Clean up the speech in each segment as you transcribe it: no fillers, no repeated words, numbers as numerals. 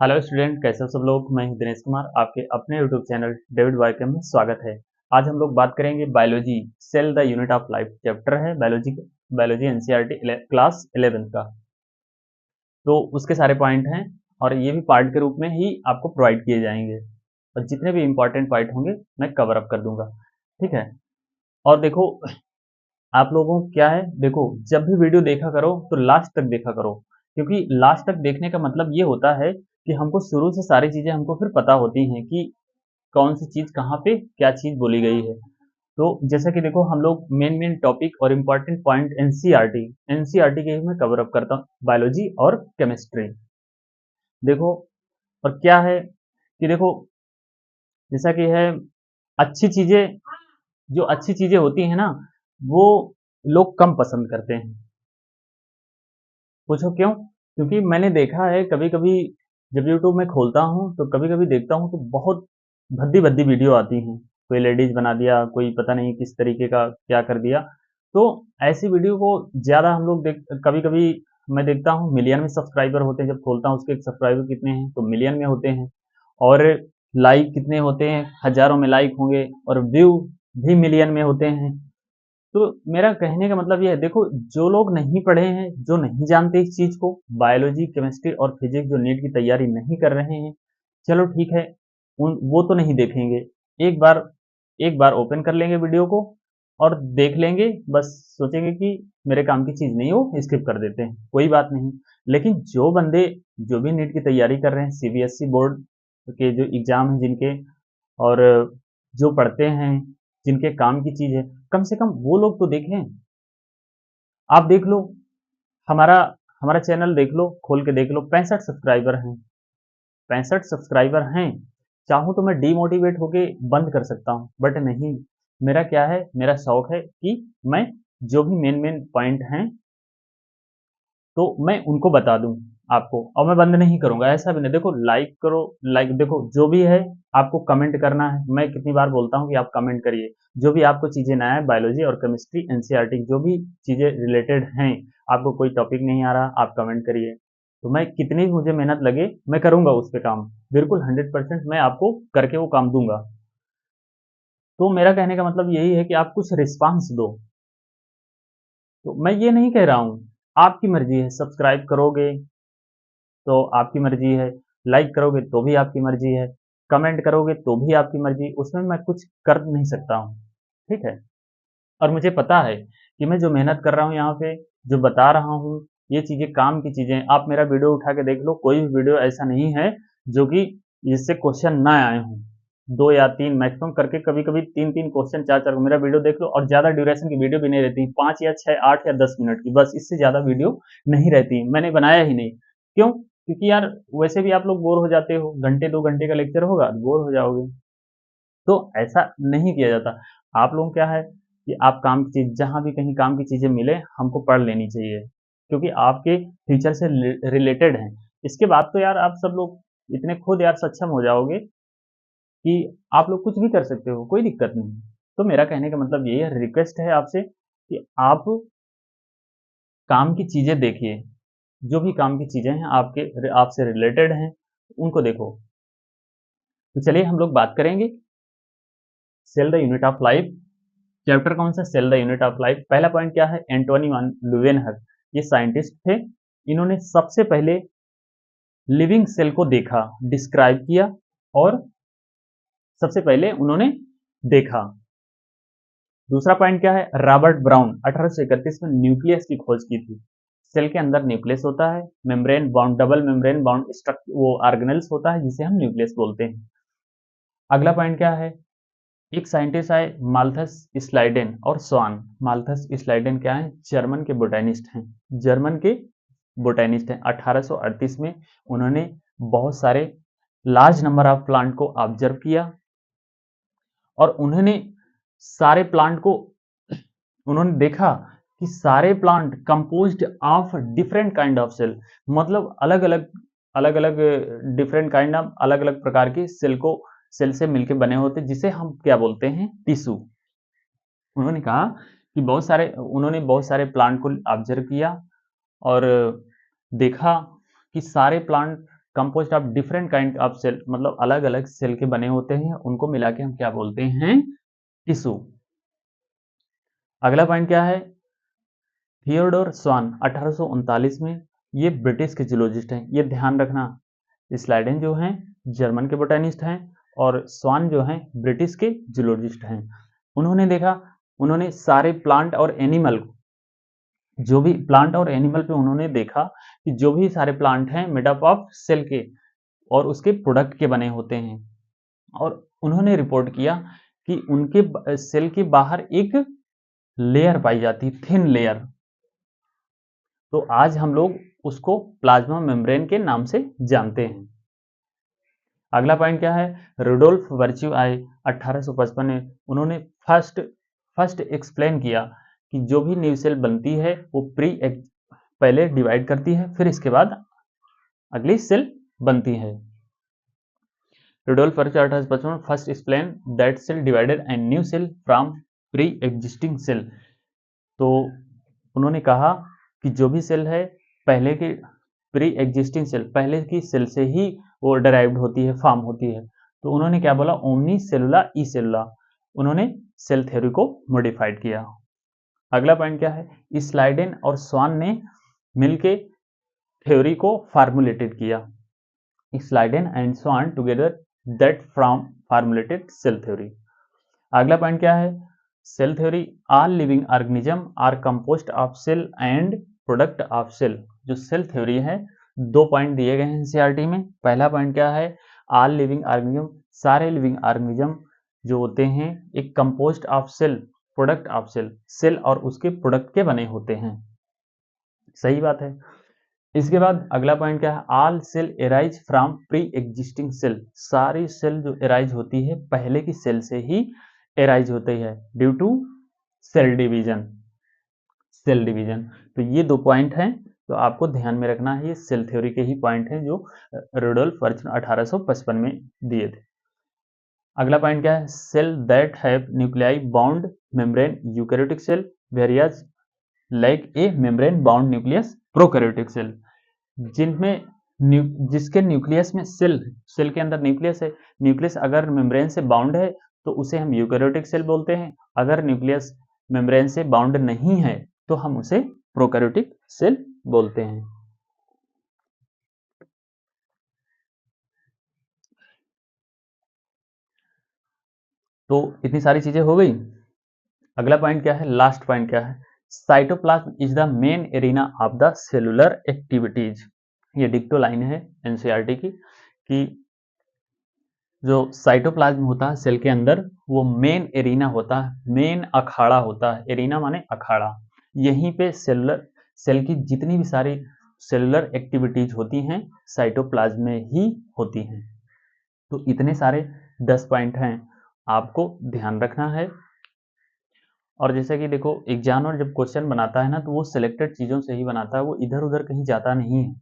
Hello student, कैसे हो सब लोग। मैं हूं दिनेश कुमार, आपके अपने यूट्यूब चैनल डेविड बायोकेम में स्वागत है। आज हम लोग बात करेंगे biology cell the unit of life. Chapter है बायोलॉजी एनसीईआरटी क्लास 11 का। तो उसके सारे पॉइंट हैं और ये भी पार्ट के रूप में ही आपको प्रोवाइड किए जाएंगे और जितने भी इंपॉर्टेंट पॉइंट होंगे मैं कवर अप कर दूंगा। ठीक है। और देखो, आप लोगों को क्या है, देखो जब भी वीडियो देखा करो तो लास्ट तक देखा करो, क्योंकि लास्ट तक देखने का मतलब ये होता है कि हमको शुरू से सारी चीजें हमको फिर पता होती हैं कि कौन सी चीज कहाँ पे क्या चीज बोली गई है। तो जैसा कि देखो, हम लोग मेन मेन टॉपिक और इम्पोर्टेंट पॉइंट एनसीईआरटी के ही मैं कवर अप करता हूँ, बायोलॉजी और केमिस्ट्री। देखो, और क्या है कि देखो, जैसा कि है, अच्छी चीजें, जो अच्छी चीजें होती हैं ना, वो लोग कम पसंद करते हैं। पूछो क्यों? क्योंकि मैंने देखा है कभी कभी जब यूट्यूब में खोलता हूँ तो कभी कभी देखता हूँ तो बहुत भद्दी भद्दी वीडियो आती हैं। कोई लेडीज बना दिया, कोई पता नहीं किस तरीके का क्या कर दिया। तो ऐसी वीडियो को ज्यादा हम लोग देख, कभी कभी मैं देखता हूँ मिलियन में सब्सक्राइबर होते हैं। जब खोलता हूँ उसके सब्सक्राइबर कितने हैं तो मिलियन में होते हैं, और लाइक कितने होते हैं, हजारों में लाइक होंगे, और व्यू भी मिलियन में होते हैं। तो मेरा कहने का मतलब ये है, देखो जो लोग नहीं पढ़े हैं, जो नहीं जानते इस चीज को, बायोलॉजी केमिस्ट्री और फिजिक्स, जो नीट की तैयारी नहीं कर रहे हैं, चलो ठीक है, उन वो तो नहीं देखेंगे। एक बार एक बार ओपन कर लेंगे वीडियो को और देख लेंगे, बस सोचेंगे कि मेरे काम की चीज नहीं हो, स्किप कर देते हैं, कोई बात नहीं। लेकिन जो बंदे, जो भी नीट की तैयारी कर रहे हैं, सीबीएसई बोर्ड के जो एग्जाम हैं जिनके, और जो पढ़ते हैं, जिनके काम की चीज है, कम से कम वो लोग तो देखें। आप देख लो, हमारा हमारा चैनल देख लो, खोल के देख लो, 65 सब्सक्राइबर हैं। चाहूँ तो मैं डीमोटिवेट होके बंद कर सकता हूँ, बट नहीं। मेरा क्या है, मेरा शौक है कि मैं जो भी मेन मेन पॉइंट हैं तो मैं उनको बता दूं आपको, और मैं बंद नहीं करूंगा, ऐसा भी नहीं। देखो लाइक करो, लाइक, देखो जो भी है आपको कमेंट करना है। मैं कितनी बार बोलता हूँ कि आप कमेंट करिए, जो भी आपको चीजें नया है, बायोलॉजी और केमिस्ट्री एनसीईआरटी जो भी चीजें रिलेटेड हैं, आपको कोई टॉपिक नहीं आ रहा, आप कमेंट करिए। तो मैं कितनी भी मुझे मेहनत लगे, मैं करूंगा उस पर काम, बिल्कुल 100% मैं आपको करके वो काम दूंगा। तो मेरा कहने का मतलब यही है कि आप कुछ रिस्पांस दो। तो मैं ये नहीं कह रहा हूँ, आपकी मर्जी है, सब्सक्राइब करोगे तो आपकी मर्जी है, लाइक करोगे तो भी आपकी मर्जी है, कमेंट करोगे तो भी आपकी मर्जी, उसमें मैं कुछ कर नहीं सकता हूँ। ठीक है। और मुझे पता है कि मैं जो मेहनत कर रहा हूँ यहाँ पे, जो बता रहा हूँ, ये चीजें काम की चीजें। आप मेरा वीडियो उठा के देख लो, कोई भी वीडियो ऐसा नहीं है जो कि जिससे क्वेश्चन ना आए हों। दो या तीन मैक्सिमम करके, कभी कभी तीन तीन क्वेश्चन, चार चार, मेरा वीडियो देख लो। और ज्यादा ड्यूरेशन की वीडियो भी नहीं रहती, 5 या 6, 8 या 10 मिनट की, बस इससे ज्यादा वीडियो नहीं रहती, मैंने बनाया ही नहीं। क्यों? क्योंकि यार वैसे भी आप लोग बोर हो जाते हो, घंटे 2 घंटे का लेक्चर होगा, बोर हो जाओगे। तो ऐसा नहीं किया जाता। आप लोगों को क्या है कि आप काम की चीज, जहां भी कहीं काम की चीजें मिले, हमको पढ़ लेनी चाहिए, क्योंकि आपके फ्यूचर से रिलेटेड हैं। इसके बाद तो यार आप सब लोग इतने खुद यार सक्षम हो जाओगे कि आप लोग कुछ भी कर सकते हो, कोई दिक्कत नहीं। तो मेरा कहने का मतलब यही है, रिक्वेस्ट है आपसे कि आप काम की चीजें देखिए, जो भी काम की चीजें हैं आपके, आपसे रिलेटेड हैं, उनको देखो। तो चलिए हम लोग बात करेंगे cell the unit of life. Chapter कौन सा? Cell the unit of life. पहला पॉइंट क्या है? एंटोनी वान लुवेनहर, ये साइंटिस्ट थे। इन्होंने सबसे पहले लिविंग सेल को देखा, डिस्क्राइब किया, और सबसे पहले उन्होंने देखा। दूसरा पॉइंट क्या है? रॉबर्ट ब्राउन 1831 में न्यूक्लियस की खोज की थी। सेल के अंदर न्यूक्लियस होता है, membrane bound, double membrane bound structure, वो ऑर्गेनेल्स होता है जिसे हम न्यूक्लियस बोलते हैं। अगला पॉइंट क्या है? एक साइंटिस्ट आए, माल्थस स्लाइडेन और स्वान। माल्थस स्लाइडेन क्या है? जर्मन के बोटेनिस्ट हैं, जर्मन के बोटेनिस्ट हैं। 1838 में उन्होंने बहुत सारे लार्ज नंबर ऑफ प्लांट को ऑब्जर्व किया, और उन्होंने सारे प्लांट को, उन्होंने देखा कि सारे plant composed of different kind of cell, मतलब अलग अलग डिफरेंट काइंड ऑफ, अलग अलग प्रकार के सेल को, सेल से मिलकर बने होते, जिसे हम क्या बोलते हैं? टिश्यू। उन्होंने कहा कि उन्होंने बहुत सारे प्लांट को ऑब्जर्व किया और देखा कि सारे plant composed of different kind of cell, मतलब अलग अलग सेल के बने होते हैं, उनको मिला के हम क्या बोलते हैं, टिश्यू। अगला पॉइंट क्या है, थियोडोर स्वान 1839 में, ये ब्रिटिश के जूलॉजिस्ट हैं, ये ध्यान रखना। स्लाइडेन जो हैं जर्मन के बोटेनिस्ट हैं और स्वान जो हैं ब्रिटिश के जूलॉजिस्ट हैं। उन्होंने देखा, उन्होंने सारे प्लांट और एनिमल, जो भी प्लांट और एनिमल पे उन्होंने देखा कि जो भी सारे प्लांट हैं मेड अप ऑफ सेल के और उसके प्रोडक्ट के बने होते हैं, और उन्होंने रिपोर्ट किया कि उनके सेल के बाहर एक लेयर पाई जाती, थिन लेयर। तो आज हम लोग उसको प्लाज्मा मेम्ब्रेन के नाम से जानते हैं। अगला पॉइंट क्या है, रुडोल्फ वर्च्यू आए 1855 में, उन्होंने फर्स्ट एक्सप्लेन किया कि जो भी न्यू सेल बनती है वो पहले डिवाइड करती है, फिर इसके बाद अगली सेल बनती है। Rudolf Virchow 1855 first explain that cell divided and new cell from pre existing cell. तो उन्होंने कहा कि जो भी सेल है पहले की प्री एग्जिस्टिंग सेल, पहले की सेल से ही वो डराइव्ड होती है, फॉर्म होती है। तो उन्होंने क्या बोला, ओमनी सेलुला ई सेलुला, उन्होंने सेल थ्योरी को मॉडिफाइड किया। अगला पॉइंट क्या है, स्लाइडेन और स्वान ने मिलके थ्योरी को फार्मुलेटेड किया। Schleiden and Schwann together that formulated cell theory. अगला पॉइंट क्या है, cell theory, all living organism are composed of cell and product of cell. जो सेल थ्योरी है, 2 पॉइंट दिए गए हैं एनसीईआरटी में। पहला पॉइंट क्या है, ऑल लिविंग ऑर्गेनिज्म, सारे लिविंग ऑर्गेनिज्म जो होते हैं एक composed of cell, product of cell, cell और उसके प्रोडक्ट के बने होते हैं। सही बात है। इसके बाद अगला पॉइंट क्या है, all cell arise from pre existing cell, सारी सेल जो एराइज होती है पहले की सेल से ही एराइज होती है ड्यू टू सेल डिवीजन। तो ये 2 पॉइंट हैं, तो आपको ध्यान में रखना है, ये सेल थ्योरी के ही पॉइंट हैं जो रुडोल्फ वर्च्यू 1855 में दिए थे। अगला पॉइंट क्या है, cell that have nuclei bound membrane eukaryotic cell whereas like a membrane bound nucleus prokaryotic cell. जिनमें जिसके न्यूक्लियस में सेल के अंदर न्यूक्लियस है, न्यूक्लियस अगर मेम्ब्रेन से बाउंड है तो उसे हम यूकैरियोटिक सेल बोलते हैं, अगर न्यूक्लियस मेम्ब्रेन से बाउंड नहीं है तो हम उसे प्रोकैरियोटिक सेल बोलते हैं। तो इतनी सारी चीजें हो गई। अगला पॉइंट क्या है, लास्ट पॉइंट क्या है, cytoplasm is the main arena of the cellular activities. ये डिक्टो लाइन है एनसीईआरटी की कि जो साइटोप्लाज्म होता है सेल के अंदर, वो मेन एरिना होता है, मेन अखाड़ा होता है। एरिना माने अखाड़ा। यहीं पे सेल की जितनी भी सारी सेलुलर एक्टिविटीज होती हैं साइटोप्लाज्म में ही होती हैं। तो इतने सारे 10 पॉइंट हैं, आपको ध्यान रखना है। और जैसे कि देखो, एग्जामिनर जब क्वेश्चन बनाता है ना, तो वो सिलेक्टेड चीज़ों से ही बनाता है, वो इधर उधर कहीं जाता नहीं है।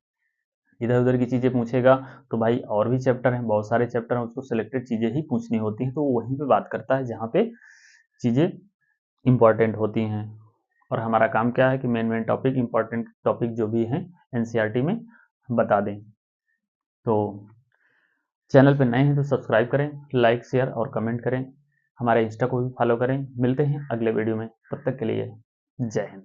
इधर उधर की चीज़ें पूछेगा तो भाई और भी चैप्टर हैं, बहुत सारे चैप्टर हैं, उसको सिलेक्टेड चीज़ें ही पूछनी होती हैं, तो वो वहीं पे बात करता है जहाँ पे चीज़ें इंपॉर्टेंट होती हैं। और हमारा काम क्या है कि मेन टॉपिक, इंपॉर्टेंट टॉपिक जो भी हैं एनसीईआरटी में बता दें। तो चैनल पे नए हैं तो सब्सक्राइब करें, लाइक शेयर और कमेंट करें, हमारे इंस्टा को भी फॉलो करें। मिलते हैं अगले वीडियो में, तब तक के लिए जय हिंद।